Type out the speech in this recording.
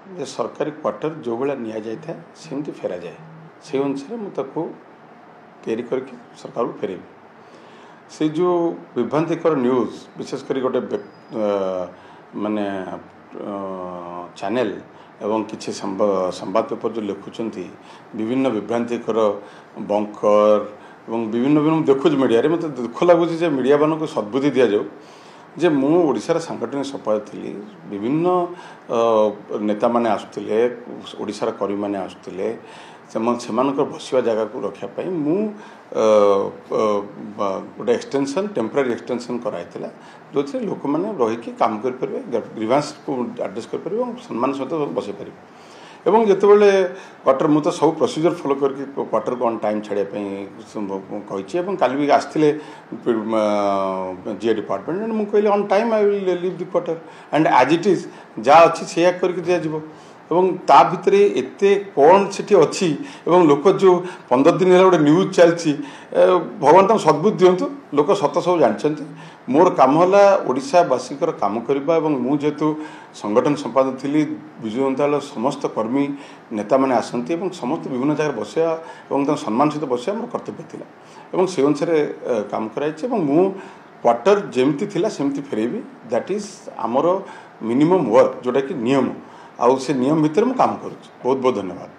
जे सरकारी क्वार्टर जो भाया नि जाए सेमती फेरा जाए से अनुसार मुझे तैयारी करके सरकार को फेरबी से जो विभ्रांतिकर न्यूज विशेषकर गोटे माने चैनल एवं किसी संवाद पेपर जो लिखुंट विभिन्न विभ्रांतिकर बंकर एवं विभिन्न विभिन्न देखुच मीडिया मत दुख लगुच मीडिया मान को सद्बुद्धि दि जाऊ जे मुझार सांगठनिक संपादक थी विभिन्न नेता माने आसुले ओडिशार कर्मी माने आसुले से बसवा जगह को रखापी मु गोटे एक्सटेंशन टेम्पररी एक्सटेंशन कराई जो थे लोक मैंने रहीकि काम करेंगे ग्रीवांस को आड्रेस करेंगे और सम्मान सहित बसई पारे एवं जितेबाला क्वार्टर मुझे सब प्रोसीजर फॉलो करके क्वार्टर को ऑन टाइम छाड़ापी कही काली भी आसते जीए डिपार्टमेंट मुझे कहली on time I will leave the quarter and as it is जहाँ अच्छी से करके दिज्व एवं ता भितर एते कौन से अच्छी एवं लोक जो 15 दिन है गोटे न्यूज चलती भगवान तक सद्बुद्धि दिंतु लोक सत सब जानते मोर काम है ओडिशावासी काम करवा मु जेहेतु संगठन संपादक थी विजु जनता दल समस्त कर्मी नेता मैंने आसती समस्त विभिन्न जगह बसया और सम्मान सहित बसया मोर कर्तव्य था से अनुसार काम कराई मु क्वार्टर जमती थिला सेमती फेरेबी दैट इज आमर मिनिमम वर्क जोटा कि नियम आउ से नियम भितर मु काम करुँ बहुत बहुत धन्यवाद।